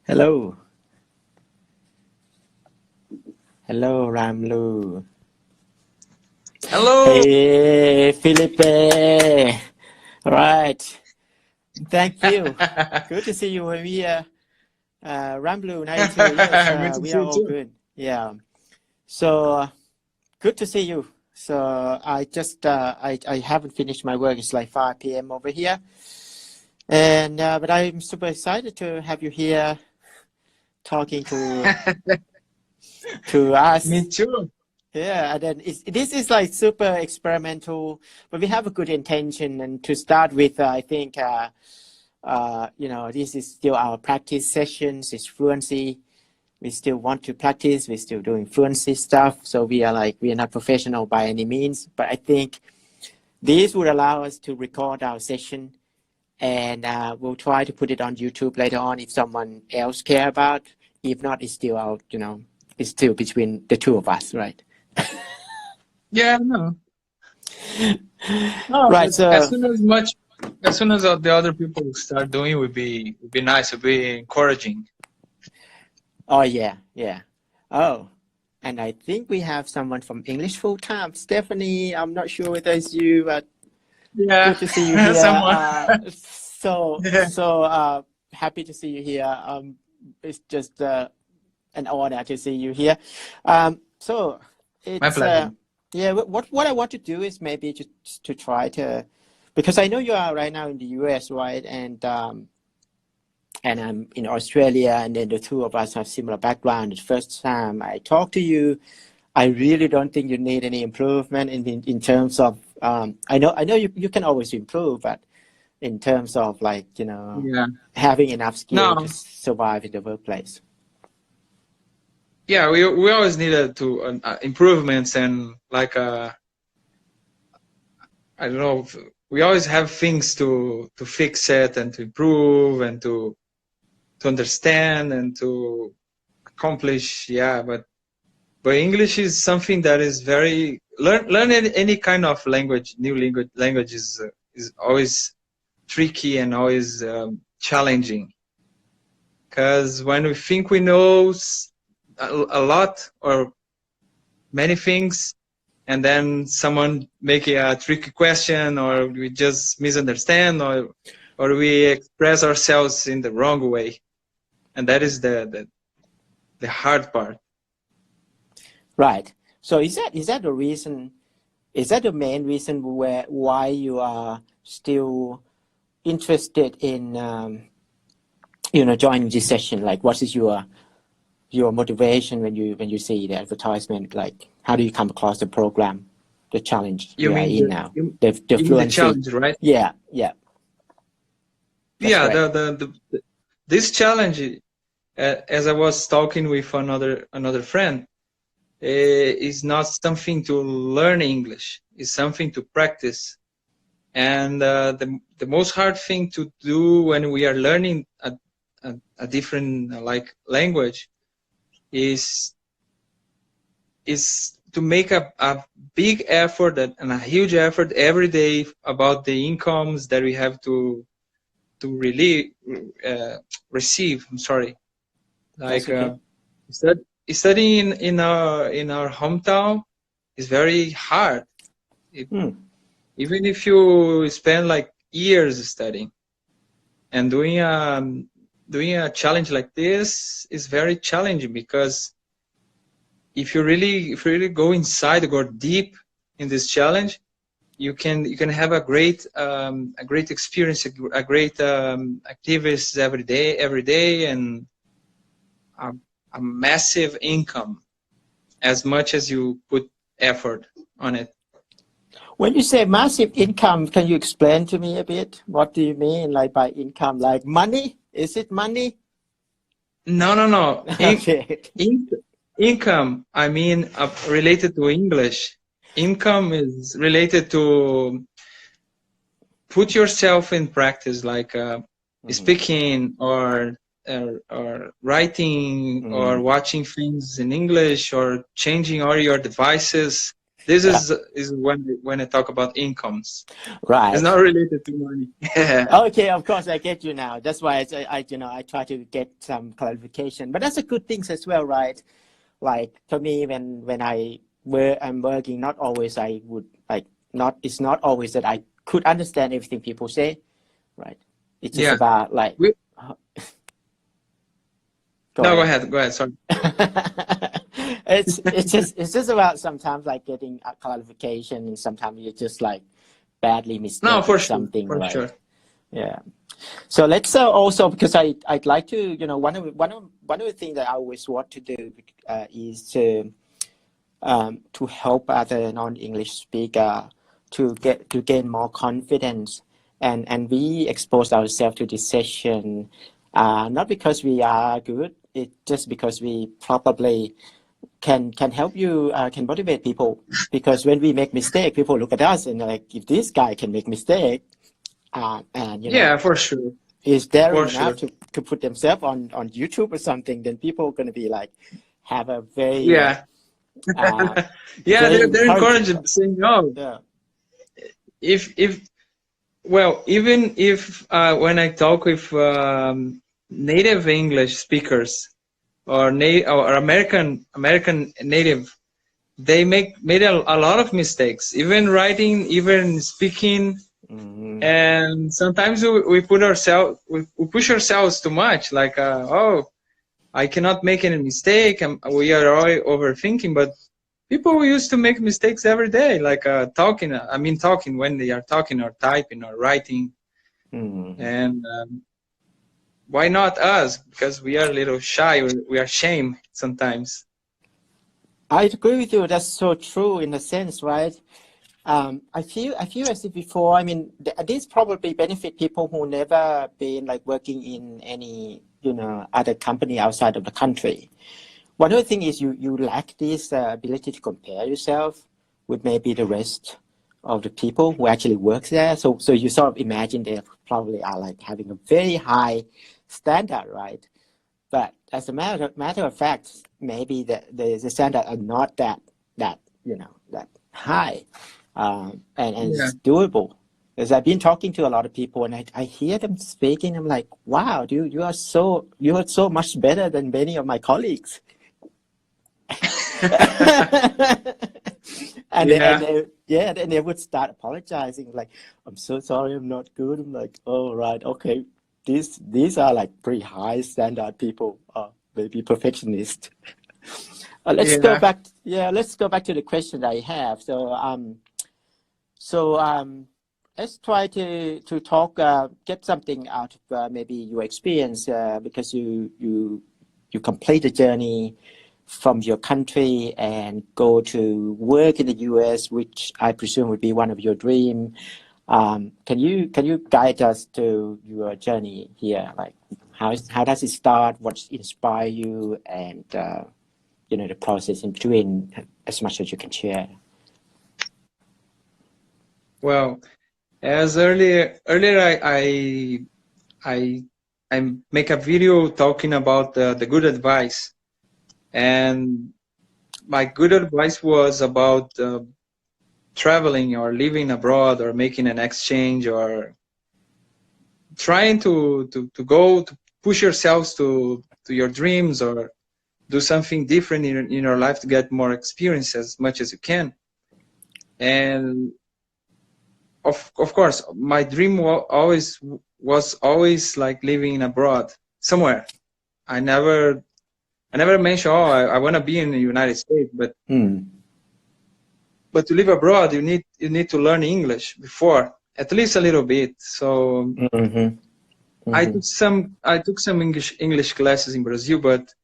Hello. Hello, Ramlu. Hello. Hey, Filipe. Right. Thank you. Good to see you here. Ramlu, 92. Yes, Good to we see are you all too. good. Yeah. So good to see you. So I just I haven't finished my work. It's like 5 p.m. over here, and but I'm super excited to have you here talking to Me us. too. Yeah, and then this is like super experimental, but we have a good intention. And to start with, I think, this is still our practice sessions. It's fluency. We still want to practice. We're still doing fluency stuff. So we are not professional by any means, but I think this would allow us to record our session, and we'll try to put it on YouTube later on if someone else care about. If not, it's still out. It's still between the two of us, right? Yeah, no. No, Right. but as So. soon as the other people start doing, would be nice. Would be encouraging. Oh, yeah, yeah. Oh, and I think we have someone from English full time. Stefanie, I'm not sure whether it's you, but Yeah, good to see you here. someone. So, Yeah, so uh, happy to see you here. It's just an honor to see you here. So my it's pleasure. yeah. What I want to do is maybe just to try to, because I know you are right now in the US, right? And I'm in Australia, and then the two of us have similar background. The first time I talked to you, I really don't think you need any improvement in terms of. I know you can always improve, but in terms of Yeah. having enough skill to No. survive in the workplace. Yeah, we always needed to improvements and I don't know. We always have things to fix it and to improve and to understand and to accomplish. Yeah, but English is something that is very learn any kind of language, new language is always tricky and always challenging, because when we think we know a lot or many things, and then someone make a tricky question, or we just misunderstand, or we express ourselves in the wrong way, and that is the hard part. Right. So is that the reason? Is that the main reason why you are still interested in joining this session? Like, what is your motivation when you see the advertisement? Like, how do you come across the program, the challenge You we are mean in now, you, the you mean the fluency? challenge, right? Yeah, yeah, that's Yeah, correct. this challenge, as I was talking with another friend, is not something to learn English. It's something to practice. And the most hard thing to do when we are learning a different language is to make a big effort and a huge effort every day about the incomes that we have to really receive. I'm sorry, That's like okay. studying in our hometown is very hard. It, Hmm. even if you spend like years studying, and doing a challenge like this is very challenging, because if you really go inside, go deep in this challenge, you can have a great experience, a great activities every day, and a, a massive income as much as you put effort on it. When you say massive income, can you explain to me a bit? What do you mean, like by income? Like money? Is it money? No. Okay. Income, I mean, related to English. Income is related to put yourself in practice, like Mhm. speaking or writing or Mm. watching things in English or changing all your devices. This Yeah. is when I talk about incomes. Right. It's not related to money. Okay, of course, I get you now. That's why I try to get some clarification. But that's a good thing as well, right? Like for me, when I'm working, not always I would like not. It's not always that I could understand everything people say, right? It's just Yeah. about like. We, Go no, ahead. go ahead. Sorry. It's just about sometimes like getting a clarification, and sometimes you're just like badly No, mistaken for sure, something, for right? sure. Yeah. So let's also, because I'd like to, one of the things that I always want to do is to help other non-English speaker to gain more confidence, and we expose ourselves to this session, not because we are good, it's just because we probably can help you, can motivate people, because when we make mistake, people look at us and like, if this guy can make mistake, and Yeah, for sure, is daring for enough sure. to put themselves on YouTube or something, then people are going to be like, have a very Yeah, yeah. very They're encouraging. encouraged, saying, "Oh, Yeah. if well, even if when I talk with native English speakers or American native, they made a lot of mistakes, even writing, even speaking." Mm-hmm. And sometimes we push ourselves too much, like oh, I cannot make any mistake, and we are all overthinking. But people used to make mistakes every day, like talking when they are talking or typing or writing. Mm-hmm. And why not us? Because we are a little shy, we are ashamed sometimes. I agree with you. That's so true in a sense, right? I feel as if before. I mean, this probably benefit people who never been like working in any other company outside of the country. One other thing is you lack this ability to compare yourself with maybe the rest of the people who actually work there. So you sort of imagine they probably are like having a very high standard, right? But as a matter of fact, maybe the standard are not that that high, and Yeah. it's doable. Because I've been talking to a lot of people, and I hear them speaking. I'm like, wow, dude, you are so much better than many of my colleagues. and Yeah. then they would start apologizing, like, I'm so sorry, I'm not good. I'm like, oh right, okay, these are like pretty high standard people, maybe perfectionist. Let's go Yeah. back. Yeah, let's go back to the question I have. Let's try to talk, get something out of maybe your experience, because you complete the journey from your country and go to work in the US, which I presume would be one of your dream. Can you guide us to your journey here? Like, how does it start? What inspire you, and the process in between, as much as you can share. Well, as earlier I make a video talking about the good advice, and my good advice was about traveling or living abroad or making an exchange or trying to go to push yourselves to your dreams or do something different in your life to get more experience as much as you can. And of course, my dream was always like living abroad somewhere. I never mentioned, oh, I want to be in the United States, but to live abroad, you need to learn English before, at least a little bit. So I took some English classes in Brazil, but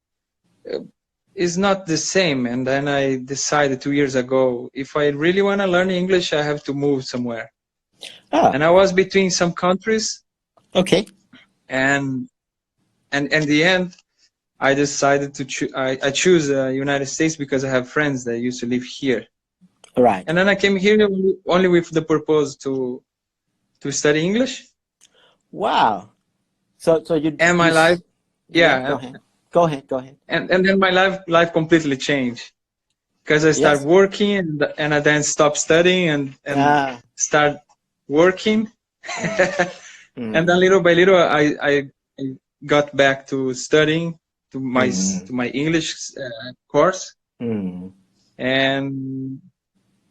it's not the same. And then I decided 2 years ago, if I really want to learn English, I have to move somewhere. And I was between some countries. Okay. And in the end, I decided to I choose the United States because I have friends that used to live here. Right. And then I came here only with the purpose to study English. Wow. So you and my life, yeah. Go ahead. And then my life completely changed. because I start Yes. working and I then stop studying and start working. And then little by little, I got back to studying to my English course, and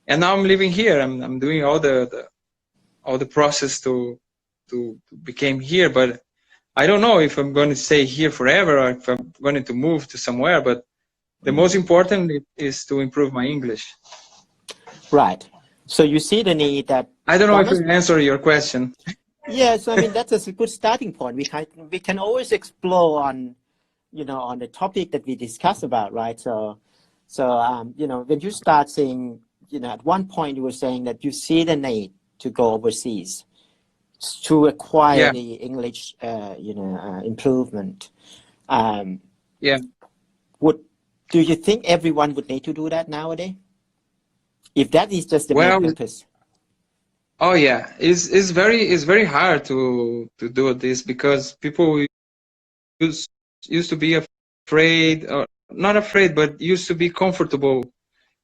now I'm living here. I'm doing all the process to become here, but I don't know if I'm going to stay here forever or if I'm going to move to somewhere. But the most important is to improve my English. Right. So you see the need that. I don't know if I answer your question. Yes, I mean that's a good starting point. We can always explore on, on the topic that we discussed about, right? So when you start saying, at one point you were saying that you see the need to go overseas to acquire the English, improvement. Yeah. Do you think everyone would need to do that nowadays? If that is just the main purpose. Oh yeah, it's very hard to do this because people used to be afraid, or not afraid, but used to be comfortable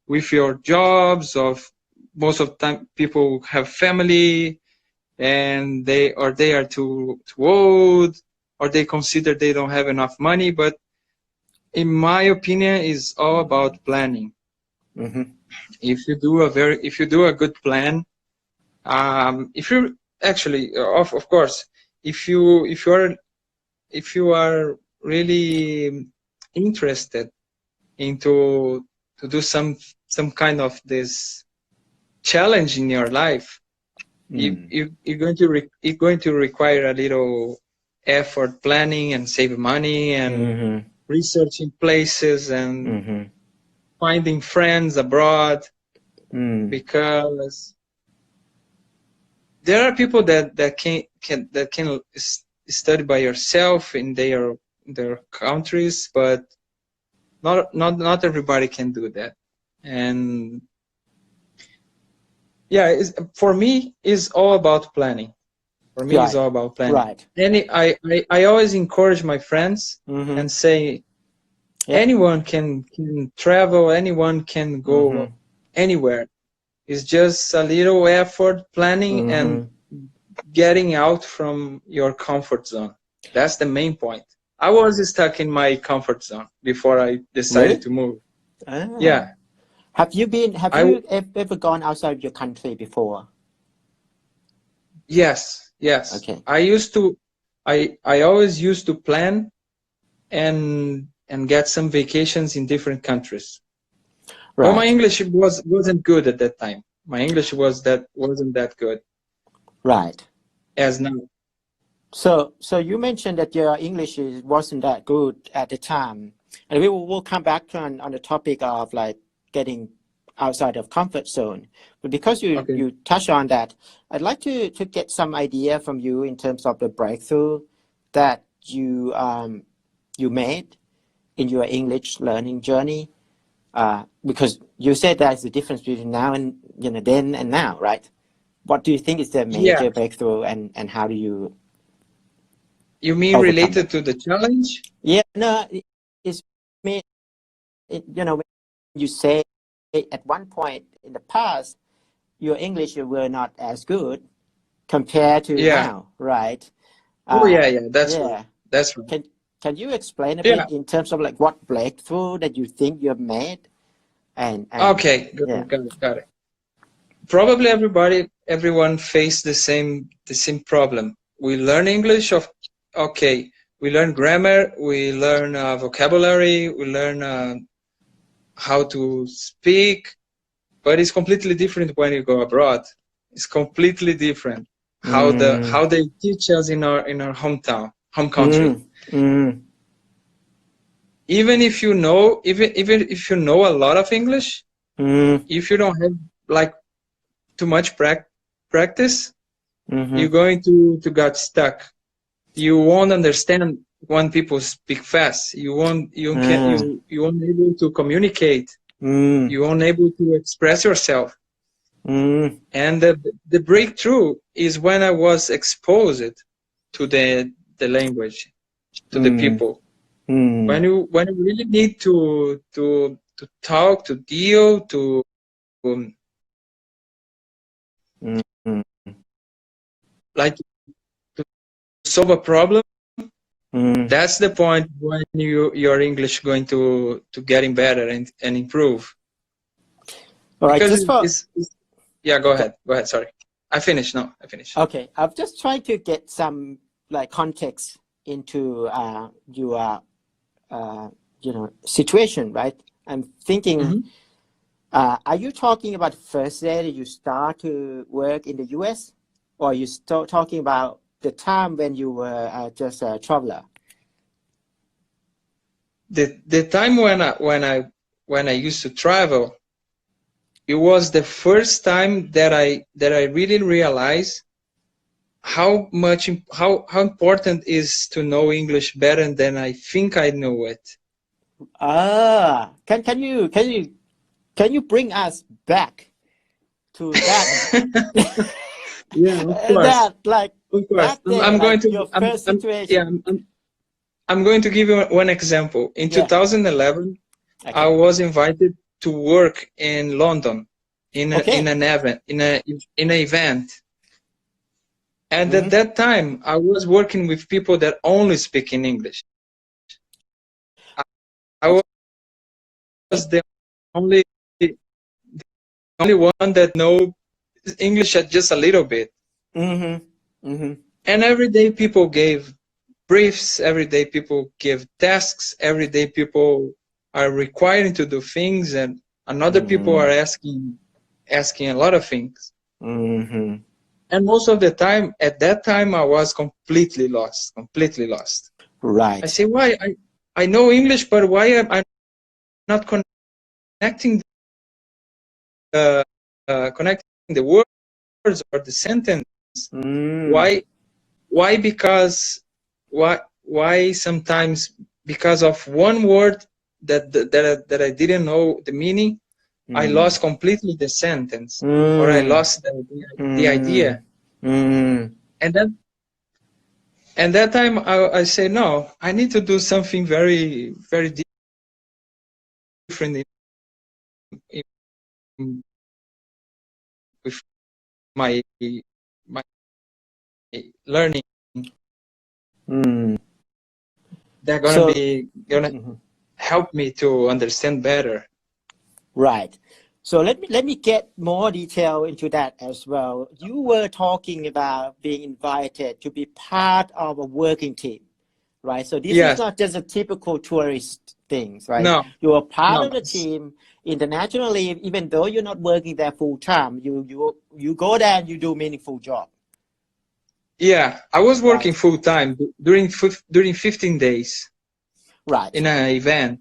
with your jobs. Of most of the time, people have family, and they are too old, or they consider they don't have enough money. But in my opinion, it's all about planning. If you do a good plan, if you actually, of course, if you are really interested into to do some kind of this challenge in your life, you're going to require a little effort, planning, and save money, and researching places, and finding friends abroad, because there are people that can study by yourself in their countries, but not everybody can do that. And yeah, for me, it's all about planning. For me, it's all about planning. Right. I always encourage my friends and say, anyone can travel, anyone can go anywhere. It's just a little effort, planning, and getting out from your comfort zone. That's the main point. I was stuck in my comfort zone before I decided to move. Yeah. Have you ever gone outside your country before? Yes. Okay. I always used to plan and get some vacations in different countries. Right. But my English wasn't good at that time. My English wasn't that good. Right. As now. So you mentioned that your English wasn't that good at the time, and we'll come back on the topic of like getting outside of comfort zone. But because you touch on that, I'd like to get some idea from you in terms of the breakthrough that you made in your English learning journey. Because you said there's a difference between now and then and now, right? What do you think is the major breakthrough, and how do you? You mean related to the challenge? Yeah, no, it's when you say at one point in the past your English were not as good compared to now, right? That's right. That's right. Can you explain a bit in terms of like what breakthrough that you think you have made? And okay, got it. Probably everyone faced the same problem. We learn English we learn grammar, we learn vocabulary, we learn how to speak, but it's completely different when you go abroad. It's completely different how they teach us in our hometown, home country. Even if you know if you know a lot of English, if you don't have like too much practice, you're going to get stuck. You won't understand when people speak fast. You won't able to communicate. You won't able to express yourself. And the breakthrough is when I was exposed to the language, to the people. When you really need to talk, to deal, to Mm-hmm. like to solve a problem. Mm. That's the point when your English going to getting better and improve. All right, Because just for yeah, go ahead. Go ahead. Sorry, I finished. No, I finished. okay. I'm just trying to get some like context into your situation, right? I'm thinking, Mm-hmm. are you talking about the first day that you start to work in the U.S., or are you talking about the time when you were just a traveler? The time when I used to travel, it was the first time that I really realized how important is to know English better than I think I know it. Ah, can you bring us back to that Yeah, of course. that like Of course. that day, I'm going like to your first situation? I'm going to give you one example. In Yeah. 2011, I Okay. was invited to work in London in Okay. an event in an event. And at Mm-hmm. that time, I was working with people that only speak in English. I was the only one that know English just a little bit. Mm-hmm. Mm-hmm. And every day people gave briefs, every day people give tasks, every day people are requiring to do things, and another people are asking a lot of things. Mm-hmm. And most of the time, at that time, I was completely lost. I Right. say, why? I know English, but why am I not connecting the words or the sentence? Mm. Why? Because why sometimes because of one word that I didn't know the meaning, I Mm. lost completely the sentence, or I Mm. lost the Mm. idea. Mm. And then and that time I say, no, I need to do something very, very different with my learning. Mm. They're So, gonna mhm. help me to understand better. Right. So let me get more detail into that as well. You were talking about being invited to be part of a working team, right? So this is Yes. not just a typical tourist things, right? No. You are part No. of the team internationally, even though you're not working there full time. You go there and you do meaningful job. Yeah, I was working Right. full time during 15 days Right. in an event.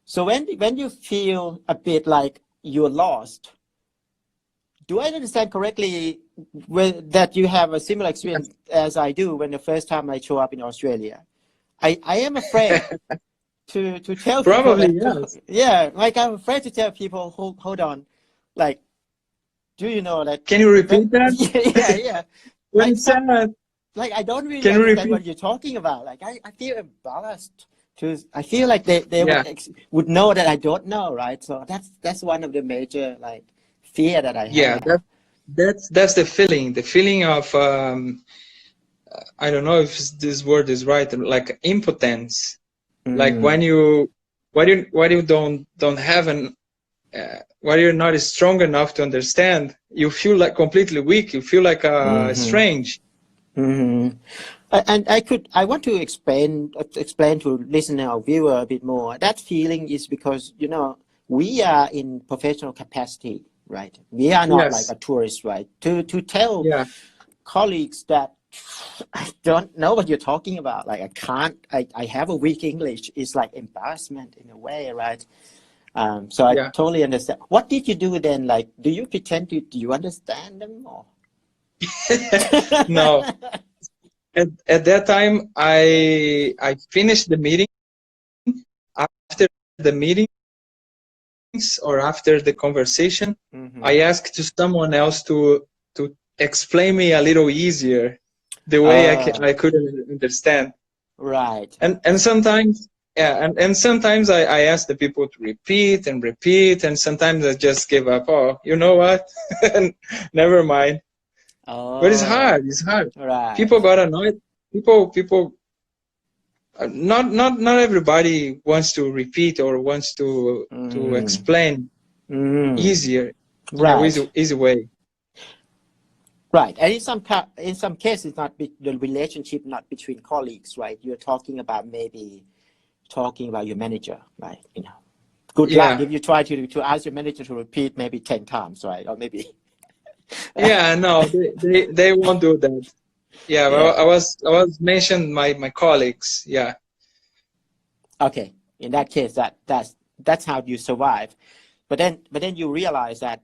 So when you feel a bit like you're lost, do I understand correctly that you have a similar experience as I do when the first time I show up in Australia? I am afraid to tell people Probably, that, yes. yeah, like I'm afraid to tell people, hold on, like, do you know that? Can you repeat that? Yeah. What Like is that? like I don't really Can you understand repeat? what you're talking about. Like I feel embarrassed I feel like they Yeah, would know that I don't know, right? So that's one of the major like fear that I yeah. have. That's the feeling. The feeling of I don't know if this word is right. Like impotence. Like Mm. when you don't have an when you're not strong enough to understand, you feel like completely weak. You feel like Mm-hmm. strange. Mm-hmm. And I want to explain to listener or viewer a bit more. That feeling is because, we are in professional capacity, right? We are not like Yes. a tourist, right? To tell Yeah. colleagues that I don't know what you're talking about. Like I have a weak English. It's like embarrassment in a way, right? So I Yeah. totally understand. What did you do then? Like, do you pretend do you understand them or? No. At that time, I finished the meeting. After the meetings or after the conversation, Mm-hmm. I asked to someone else to explain me a little easier the way I could understand. Right. And sometimes yeah, and sometimes I ask the people to repeat and repeat, and sometimes I just give up. Oh, you know what? Never mind. But it's Oh, hard. It's hard. right. People got annoyed. People. Not everybody wants to repeat or wants to Mm, explain mm, easier in a right. easy way. Right, and in some cases, not the relationship not between colleagues, right? You're talking about maybe talking about your manager, right? You know, good luck Yeah, if you try to ask your manager to repeat maybe 10 times, right? Or maybe yeah. No, they won't do that. Yeah, yeah. well, I was mentioned my colleagues. Yeah, Okay, in that case, that's how you survive. But then you realize that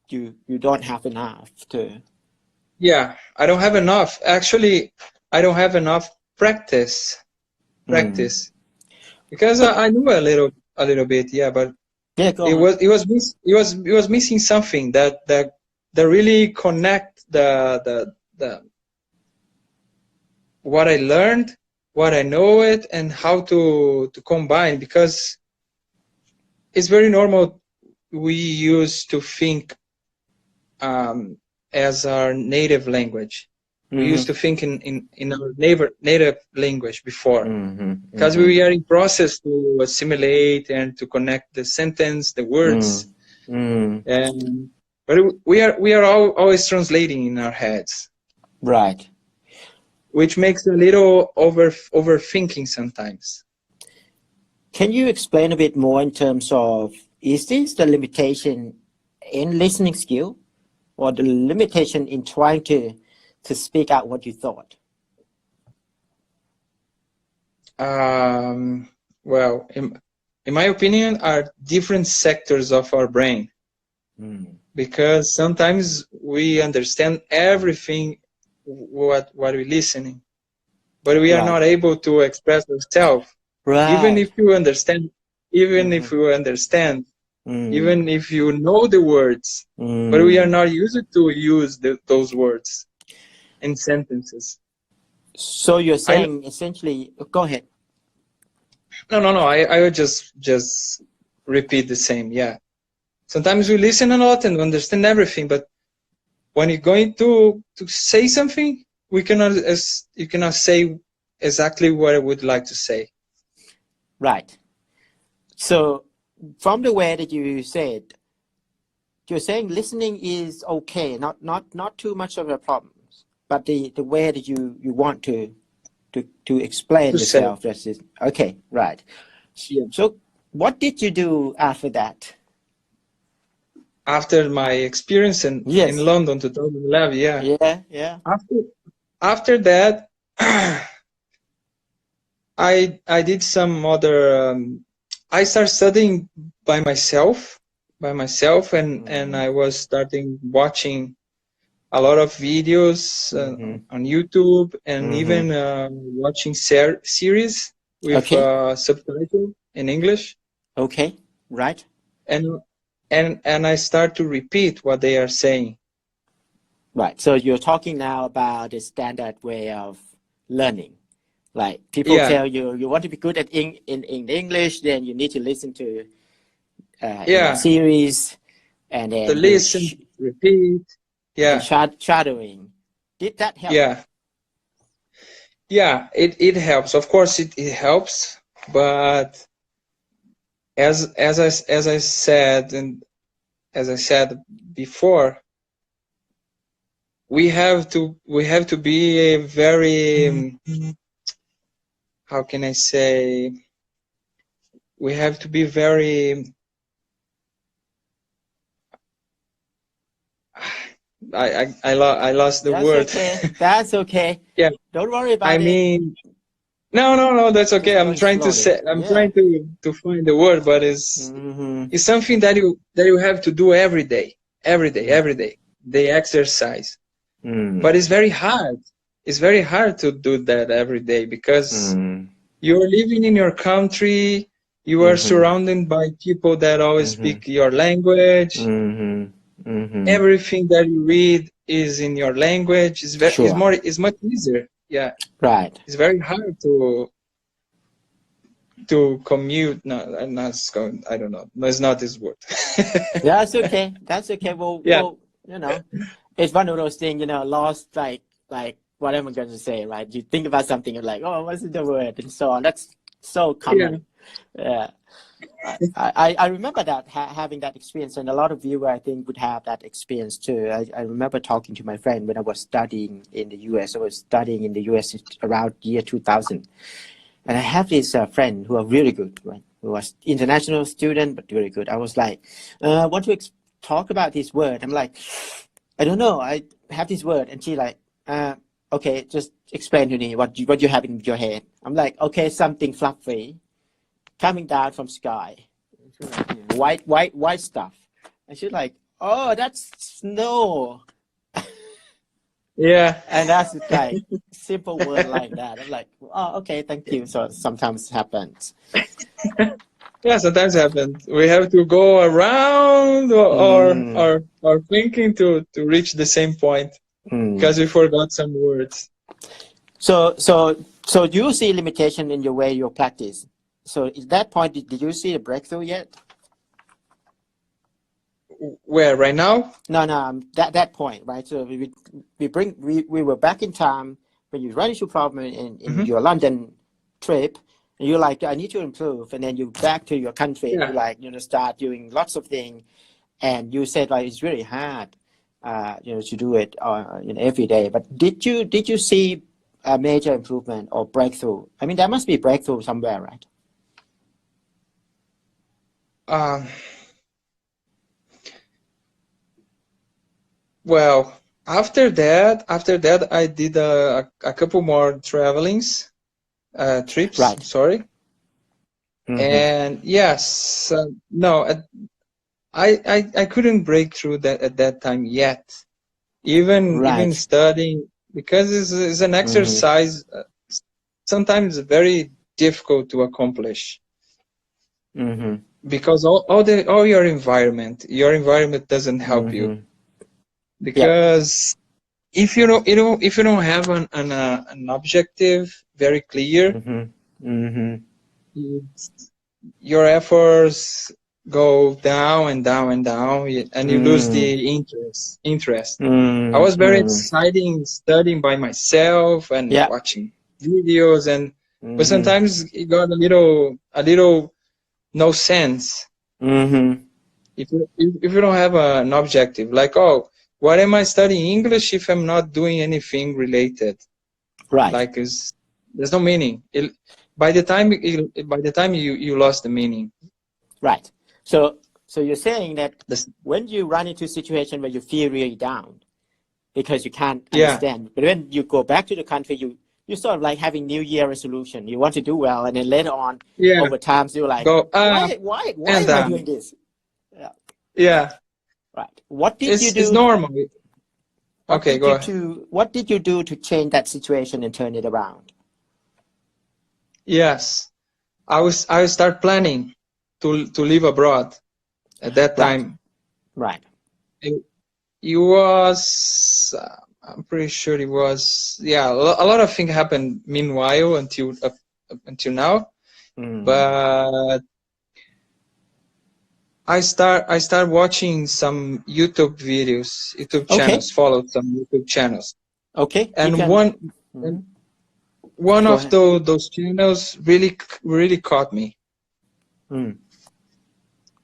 you don't have enough to. yeah. I don't have enough. Actually, I don't have enough practice. Mm. Practice because But I knew a little bit. Yeah, but yeah, go on. it was missing something that really connect the what I learned, what I know it, and how to combine, because it's very normal. We used to think as our native language. We used Mm-hmm. to think in our native language before, Mm-hmm. because Mm-hmm. we are in process to assimilate and to connect the sentence, the words, Mm. Mm. and but we are always translating in our heads, Right. which makes a little overthinking sometimes. Can you explain a bit more in terms of, is this the limitation in listening skill or the limitation in trying to speak out what you thought? Well, in my opinion, are different sectors of our brain, Mm. because sometimes we understand everything what we're listening, but we are Right. not able to express ourselves. Even Right. if you understand, even Mm-hmm. if you understand, Mm. even if you know the words, but we are Mm. not used to use those words in sentences. So you're I saying essentially, go ahead. no. I would just repeat the same. Yeah. Sometimes we listen a lot and understand everything, but when you're going to say something, we cannot as you cannot say exactly what I would like to say. Right. So from the way that you said, you're saying listening is okay, not too much of a problem, but the way that you want to explain To say, yourself, that's it. Okay, right. yeah. So what did you do after that? After my experience in Yes. London 2011, yeah. Yeah, yeah. After after that, I did some other. I started studying by myself, and I was starting watching a lot of videos Mm-hmm. on YouTube, and Mm-hmm. even watching series with Okay. subtitle in English, Okay. Right. and and I start to repeat what they are saying. Right. So you're talking now about the standard way of learning. Like people Yeah, tell you, you want to be good at in English, then you need to listen to yeah. series, and To then listen, repeat. and Yeah, shadowing. Did that help? yeah, yeah. It helps. Of course, it helps, but as I said, and as I said before, we have to be a very how can I say, we have to be very I lost the That's word. okay. That's okay. Yeah, Don't worry I about it. mean, no, that's okay. Just going slowly. I'm Yeah. trying to find the word, but Mm-hmm. it's something that you have to do every day, every Mm-hmm. day. They exercise, but Mm-hmm. it's very hard. It's very hard to do that every day, because you're living in your country. You are Mm-hmm. surrounded by people that always Mm-hmm. speak your language. Mm-hmm. Mm-hmm. Everything that you read is in your language. Sure. It's much easier. Yeah, Right. it's very hard to commute. No, I'm not going. I don't know. No, it's not this word. That's okay. That's okay. Well, Yeah. well, you know, it's one of those things, you know, lost like what am I going to say, right? You think about something, you're like, oh, what's the word, and so on. That's so Yeah. common. Yeah. I remember that having that experience, and a lot of viewers I think would have that experience too. I remember talking to my friend when I was studying in the US. I was studying in the US around year 2000, and I have this friend who are really good, right? Who was international student but really good. I was like, want to talk about this word? I'm like, I don't know. I have this word, and she like, okay, just explain to me what you have in your head. I'm like, okay, something fluffy coming down from sky, white stuff. And she's like, oh, that's snow. Yeah. And that's like simple word like that. I'm like, oh, okay, thank you. So sometimes it happens. Yeah, sometimes happens. We have to go around or thinking to reach the same point because we forgot some words. So do you see limitation in your way you practice? So at that point, did you see the breakthrough yet? Where, right now? No, that point, right? So we were back in time when you run into problem in your London trip, and you're like, I need to improve, and then you back to your country, and you like, start doing lots of things, and you said like it's really hard, to do it every day. But did you see a major improvement or breakthrough? I mean, there must be breakthrough somewhere, right? Well, after that, I did a couple more trips. Right. Sorry. And yes, no, I couldn't break through that at that time yet. Even studying, because it's an exercise. Sometimes very difficult to accomplish. Because all your environment doesn't help you. Because if you don't have an objective very clear, your efforts go down and down and down, and you lose the interest. I was very excited studying by myself and watching videos, but sometimes it got a little no sense. If you don't have an objective, like, oh, what am I studying English if I'm not doing anything related? Right. Like, there's no meaning. By the time you lost the meaning. Right. So you're saying that when you run into a situation where you feel really down because you can't understand, but when you go back to the country, you sort of like having New Year resolution. You want to do well, and then later on, over time, you're like, why am I doing this? Yeah. Right. What did you do? It's normal. Okay, go ahead. What did you do to change that situation and turn it around? Yes, I start planning to live abroad at that time. Right. It was, I'm pretty sure it was, a lot of things happened meanwhile until now. But I start watching some YouTube channels, followed some YouTube channels. Okay. And one of those channels really caught me.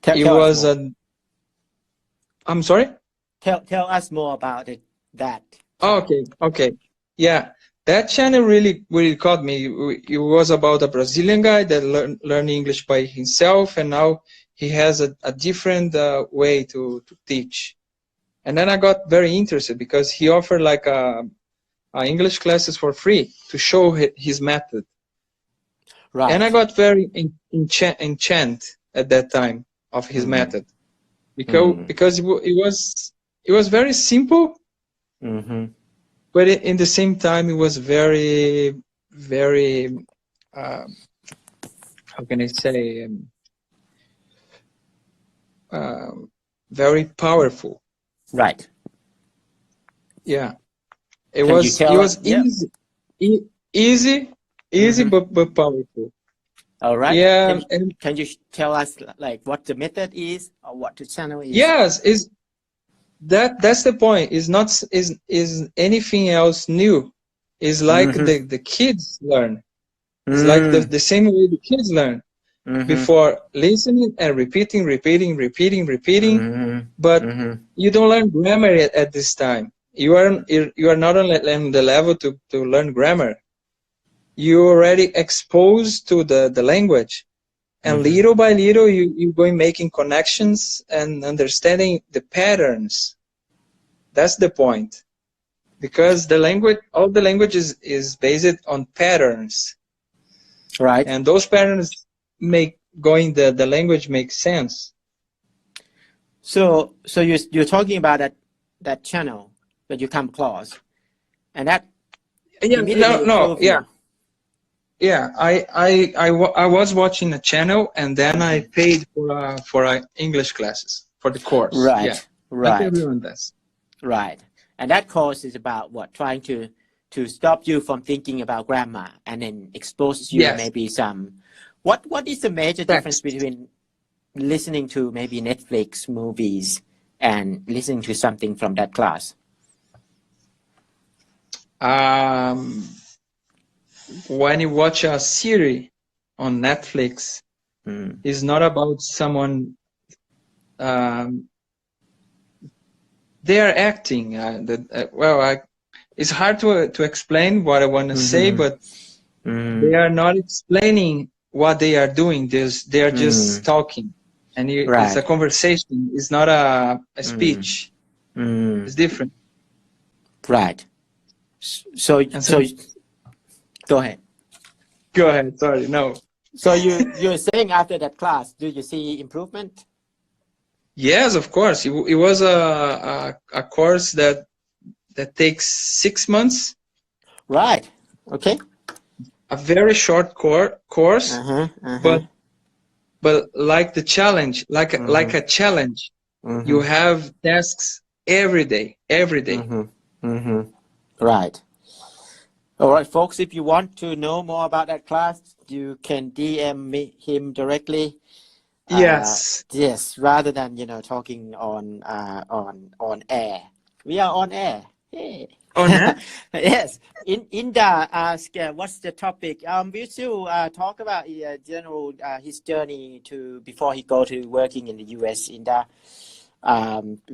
It was I'm sorry? Tell us more about that. Okay. Yeah, that channel really caught me. It was about a Brazilian guy that learned English by himself, and now he has a different way to teach. And then I got very interested because he offered like English classes for free to show his method. Right. And I got very enchanted at that time of his method because it was very simple, but in the same time it was very how can I say, very powerful. Right. Yeah. It was easy, but powerful. All right. Yeah, and Can you tell us like what the method is or what the channel is? yes, is that's the point. Is not is anything else new. Is like Mm-hmm. the kids learn. It's like Mm-hmm. the same way the kids learn. Mm-hmm. Before listening and repeating, but Mm-hmm. you don't learn grammar at this time. You are not on the level to learn grammar. You're already exposed to the language, and Mm-hmm. little by little you going making connections and understanding the patterns. That's the point, because the language, all the language is based on patterns, Right. and those patterns make going the language makes sense. So you're talking about that channel that you come across, and that Yeah, immediately no, improve yeah, you. yeah. I was watching a channel, and then I paid for English classes for the course. Yeah, Right. like Right. everyone does. Right. And that course is about what? Trying to stop you from thinking about grammar and then expose you Yes, maybe some. What is the major difference text. between listening to maybe Netflix movies and listening to something from that class? Um, when you watch a series on Netflix, Mm. it's not about someone. Um, they are acting. It's hard to explain what I want to say, Mm-hmm. but they Mm. are not explaining what they are doing. They are just Mm. talking, and it's a Right. conversation. It's not a Mm. speech. Mm. It's different. Right. So And so so, go ahead. go ahead. Sorry, no. So you're saying after that class, do you see improvement? Yes, of course. It was a course that takes 6 months. Right. Okay. A very short course, Uh-huh. Uh-huh. but like the challenge, like Mm-hmm. a challenge. You Mm-hmm. have tasks every day, every day. Mm-hmm. Mm-hmm. Right. All right, folks, if you want to know more about that class, you can DM him directly. Yes. Yes, rather than talking on air. We are on air. Hey. Oh, no? Yes. Inda asked, what's the topic? We still talk about general his journey to before he go to working in the US. Inda,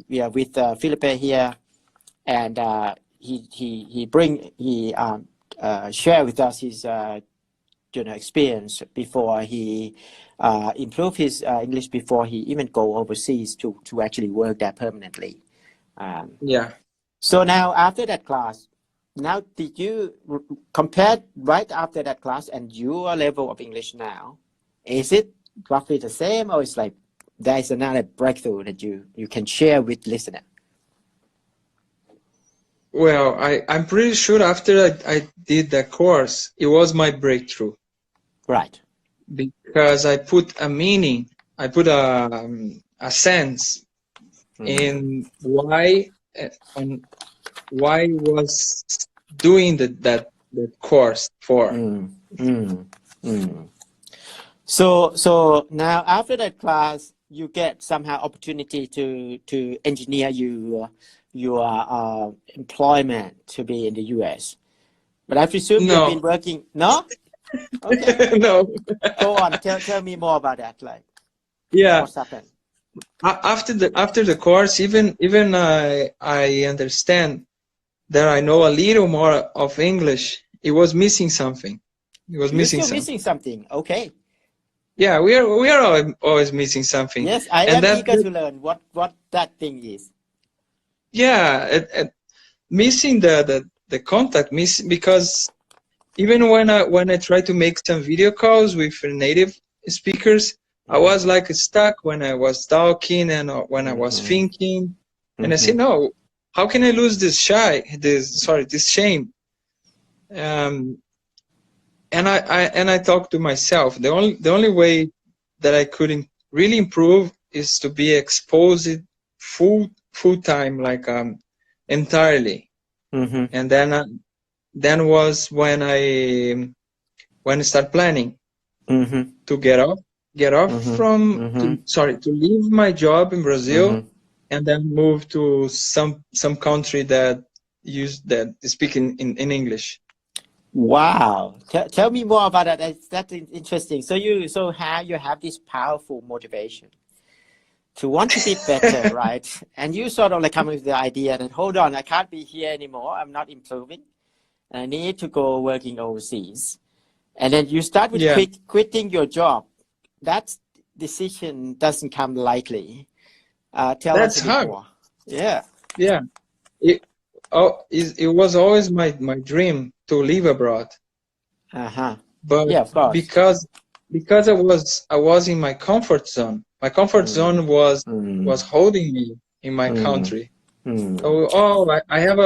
we are with Filipe here, and he share with us his experience before he improve his English before he even go overseas to actually work there permanently. Yeah. So now after that class, now did you compare right after that class and your level of English now? Is it roughly the same, or it's like there is another breakthrough that you can share with listener? Well, I'm pretty sure after I did the course, it was my breakthrough, Right. because I put a meaning, I put a sense in on why I was doing that course for. Mm, mm, mm. So now after that class, you get somehow opportunity to engineer your employment to be in the US. But I presume you have been No, working. No? Okay. no. Go on. Tell me more about that. Like Yeah. what's happened? After the course, even I understand that I know a little more of English. It was missing something. It was You're missing still something. missing something. Okay. Yeah, we are always missing something, Yes, I and am eager to learn what that thing is. yeah, missing the contact, because even when I try to make some video calls with native speakers, I was like stuck when I was talking, and when I was Mm-hmm. thinking, and I Mm-hmm. said, no, how can I lose this shame? Um, and I talked to myself. The only way that I could really improve is to be exposed full time, like entirely. Mm-hmm. And then was when I start planning. to get off from to leave my job in Brazil and then move to some country that speak in English. Wow. Tell me more about that. That's interesting. So you have this powerful motivation to want to be better, right? And you sort of like come with the idea that, hold on, I can't be here anymore. I'm not improving. I need to go working overseas. And then you start with quitting your job. That decision doesn't come lightly. Tell us a bit more. Yeah. Yeah. It was always my dream to live abroad. But yeah, of course. because I was in my comfort zone. My comfort zone was holding me in my country. So, I have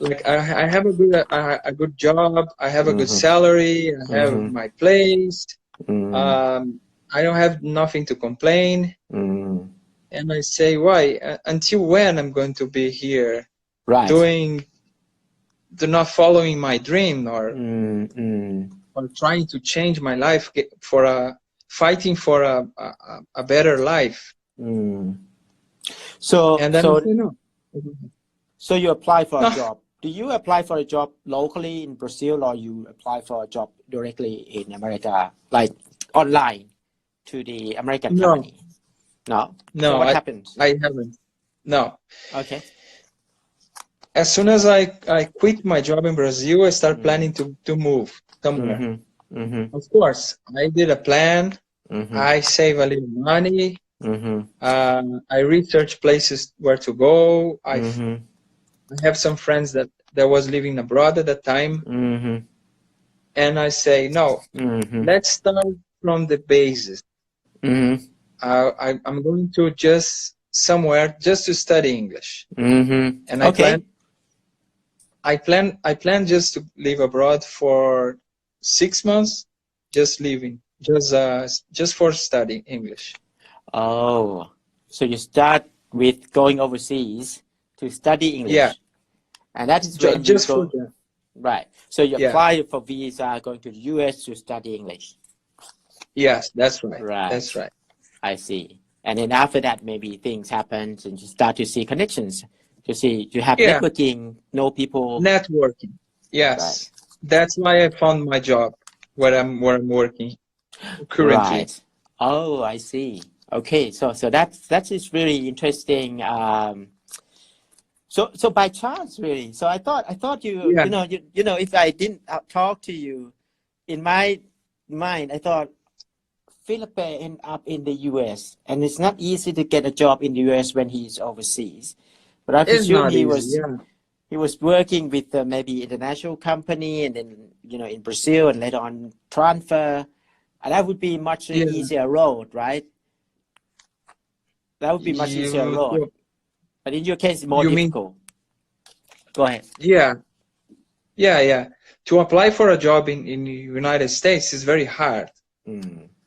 I have a good job. I have a good salary. I have my place. I don't have nothing to complain. And I say, why? Until when I'm going to be here, not following my dream or trying to change my life fighting for a better life. So no. So you apply for a job. Do you apply for a job locally in Brazil, or you apply for a job directly in America, like online to the American company? No. No. So what happens? I haven't. No. Okay. As soon as I quit my job in Brazil, I start planning to move somewhere. Of course, I did a plan. I save a little money. I research places where to go. I have some friends that was living abroad at that time. And I say, no, let's start from the basis. I'm going to somewhere just to study English. And I plan just to live abroad for 6 months, just living, just for studying English. Oh, so you start with going overseas to study English. Yeah. And that is when just you go. For that. Right. So you apply for visa, going to the US to study English. Yes, that's right. Right. That's right. I see. And then after that, maybe things happen and you start to see connections, to have networking, know people. Networking. Yes. Right. That's why I found my job where I'm working currently. Right. Oh, I see. Okay. So that is really interesting. So by chance, really. So I thought you if I didn't talk to you, in my mind, I thought Filipe ended up in the US, and it's not easy to get a job in the US when he's overseas. But I presume he was working with maybe international company, and then in Brazil, and later on transfer, and that would be much easier road, right? That would be much easier road. But in your case, it's more difficult. Go ahead. Yeah. To apply for a job in the United States is very hard.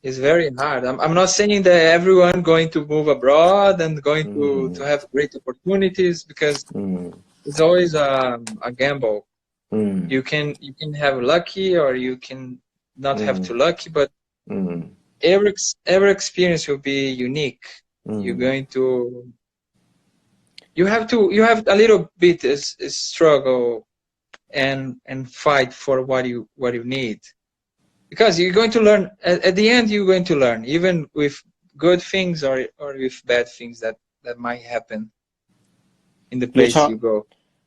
It's very hard. I'm not saying that everyone going to move abroad and going to have great opportunities, because it's always a gamble. You can have lucky, or you can not have too lucky, but every experience will be unique. You're going to you have a little bit is struggle and fight for what you need, because you're going to learn at the end. You're going to learn, even with good things or with bad things that might happen in the place you go.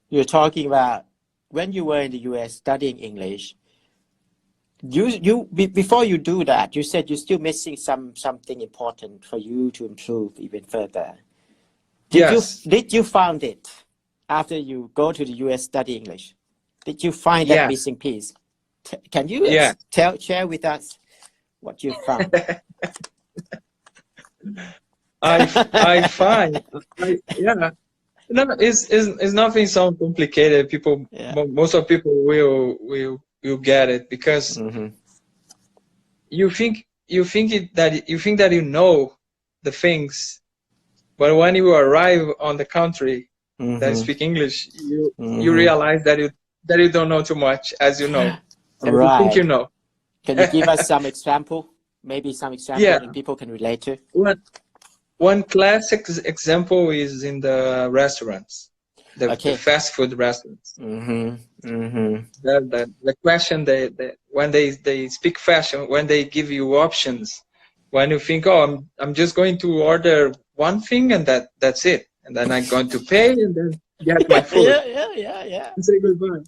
You're talking about when you were in the US studying English. Before you do that, you said you're still missing something important for you to improve even further. Did you find it after you go to the US study English? Did you find that missing piece? Can you share with us what you found? I find no, it's nothing so complicated. Most of people will get it, because you think that you know the things, but when you arrive on the country that speak English, you realize that you don't know too much, as you know, and you think you know. Can you give us some example? Maybe some example Yeah. that people can relate to. One classic example is in the restaurants, the fast food restaurants. The question when they speak fashion, when they give you options, when you think, oh, I'm just going to order one thing and that's it, and then I'm going to pay and then get my food. Yeah. And say goodbye.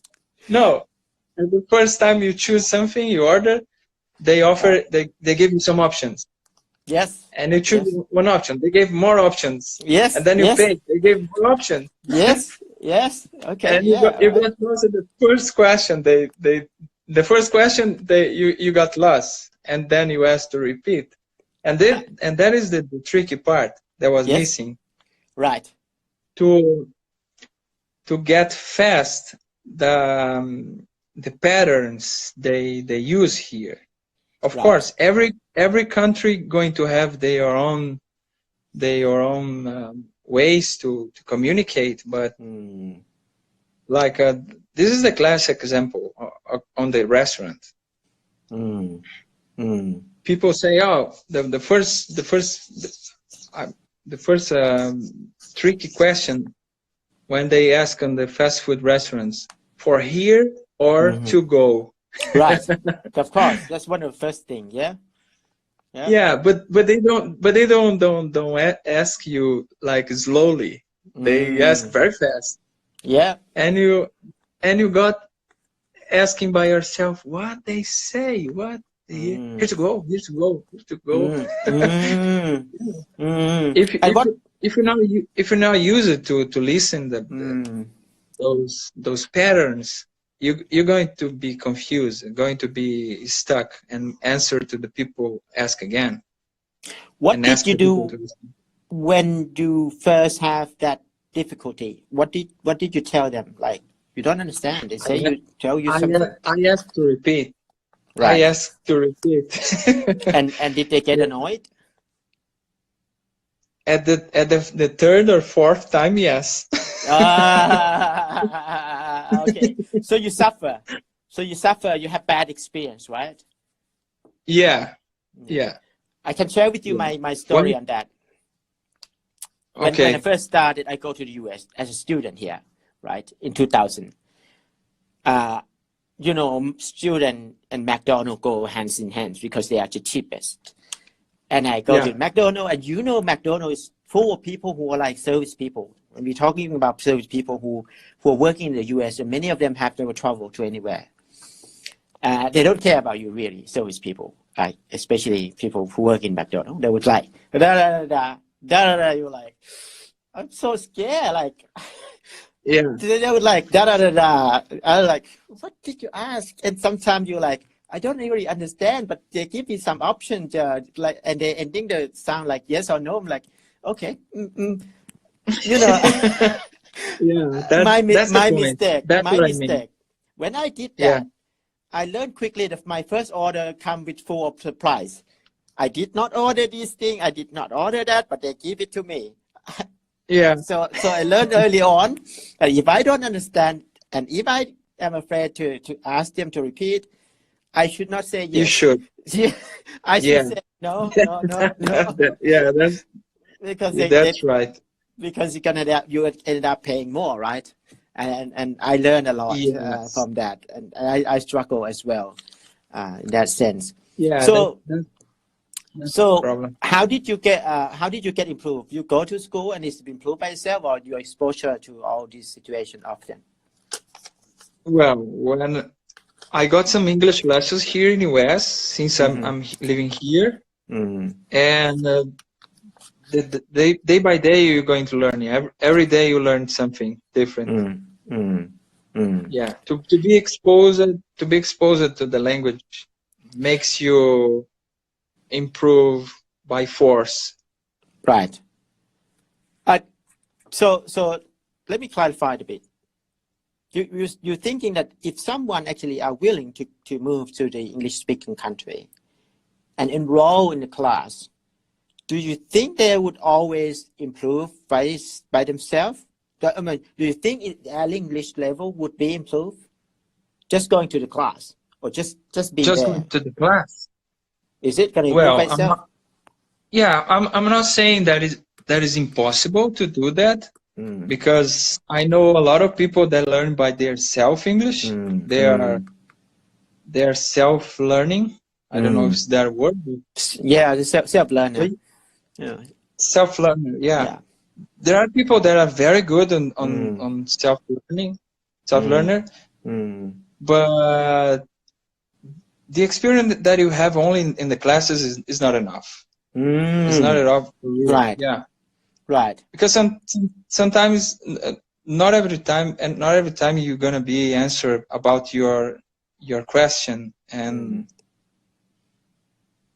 No, and the first time you choose something, you order, they offer, they give you some options. Yes. And you choose one option. They gave more options. Yes. And then you pay. They gave more options. Yes. Okay. And you got lost in the first question. The first question you got lost, and then you asked to repeat. And that is the tricky part that was missing. Right. To get fast the patterns they use here. Of course, every country going to have their own ways to communicate, but like this is the classic example on the restaurant. People say, oh, the first tricky question when they ask on the fast food restaurants, for here or to go. Right. Of course, that's one of the first thing. Yeah, but they don't ask you like slowly. They ask very fast. Yeah. And you got asking by yourself what they say. What here to go, here to go, here to go. If you're not used to listen those patterns, you're going to be confused, going to be stuck, and answer to the people ask again. What did you do when you first have that difficulty? What did you tell them? Like, you don't understand. They say tell you something. I asked to repeat. Right. I asked to repeat. and did they get annoyed? At the third or fourth time, yes. Okay. So you suffer. You have bad experience, right? Yeah. I can share with you my story on that. When I first started, I go to the US as a student here, right, in 2000. Student and McDonald's go hands in hands because they are the cheapest. And I go to McDonald's, and McDonald's is full of people who are like service people. When we're talking about service people who are working in the US, and many of them have never traveled to anywhere. They don't care about you really, service people, like especially people who work in McDonald's. They would like you're like, I'm so scared, like. Yeah. They would like I was like, what did you ask? And sometimes you're like, I don't really understand, but they give me some options, like, and they ending the sound like yes or no. I'm like, okay, Yeah, my mistake. My mistake. When I did that, I learned quickly that my first order come with full of surprise. I did not order this thing. I did not order that, but they give it to me. Yeah. So I learned early on that if I don't understand and if I am afraid to ask them to repeat, I should not say yes. You should. I should say no. Yeah, that's because right. Because you ended up paying more, right? And I learned a lot from that, and I struggle as well in that sense. Yeah. So how did you get improved? You go to school and it's improved by yourself, or your exposure to all these situations often? Well, when I got some English lessons here in US, since I'm living here, and day by day you're going to learn. Every day you learn something different. Yeah, to be exposed to the language makes you improve by force. Right. So let me clarify a bit. You're thinking that if someone actually are willing to move to the English-speaking country and enroll in the class, do you think they would always improve by themselves? I mean, do you think their English level would be improved just going to the class, or just be just there? going to the class. Is it going to improve Well, by itself? I'm not saying that is impossible to do that, because I know a lot of people that learn by their self English. They are self-learning. I don't know if it's that word. Yeah, the self-learner. Yeah. Self-learner, yeah. Yeah. There are people that are very good on self-learner, but the experience that you have only in the classes is not enough. It's not enough for you. Right. Yeah. Right. Because sometimes not every time you're gonna be answered about your question, and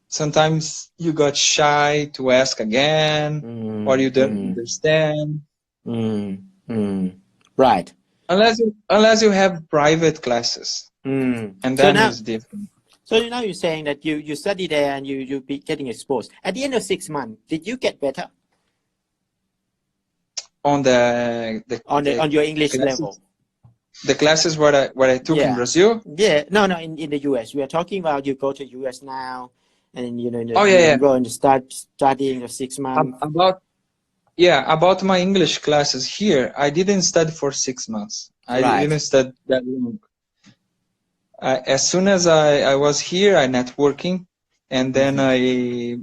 sometimes you got shy to ask again, or you don't understand. Right. Unless you have private classes, and So then now, it's different. so now you're saying that you study there and you be getting exposed. At the end of 6 months, did you get better On on your English classes, level? the classes what I took in Brazil. Yeah. No. In the US. We are talking about you go to US now, and you enroll and start studying the 6 months. About my English classes here, I didn't study for 6 months. I didn't study that long. As soon as I was here, I networking, and then I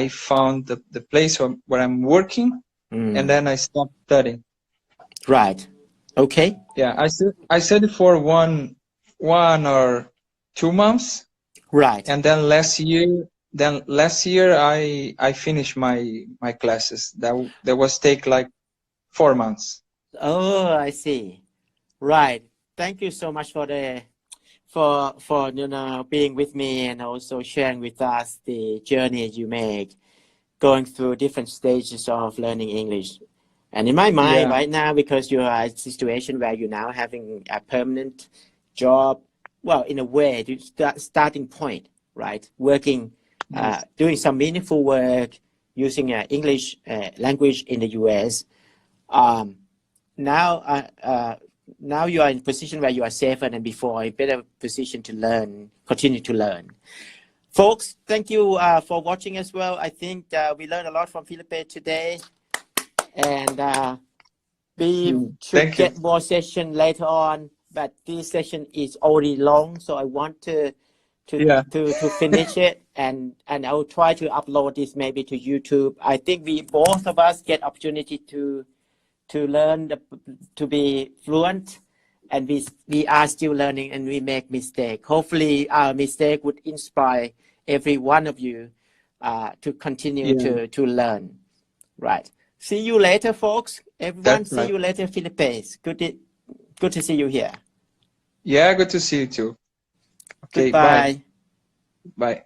found the place where I'm working, and then I stopped studying. Right. Okay. Yeah, I studied for one or 2 months. Right. And then last year I finished my classes. That was take like 4 months. Oh, I see. Right. Thank you so much for being with me and also sharing with us the journey you make, going through different stages of learning English. And in my mind right now, because you are in a situation where you're now having a permanent job, well, in a way, starting point, right? Working, doing some meaningful work, using English language in the US. Now you are in a position where you are safer than before, in a better position to learn, continue to learn. Folks, thank you for watching as well. I think we learned a lot from Filipe today. And we should get more session later on, but this session is already long, so I want to finish it, and I'll try to upload this maybe to YouTube. I think we both of us get opportunity to learn to be fluent, and we are still learning and we make mistake. Hopefully our mistake would inspire every one of you to continue to learn. Right. See you later, folks. Everyone, see you later, Filipe. Good to see you here. Yeah, good to see you too. Okay, Goodbye. Bye.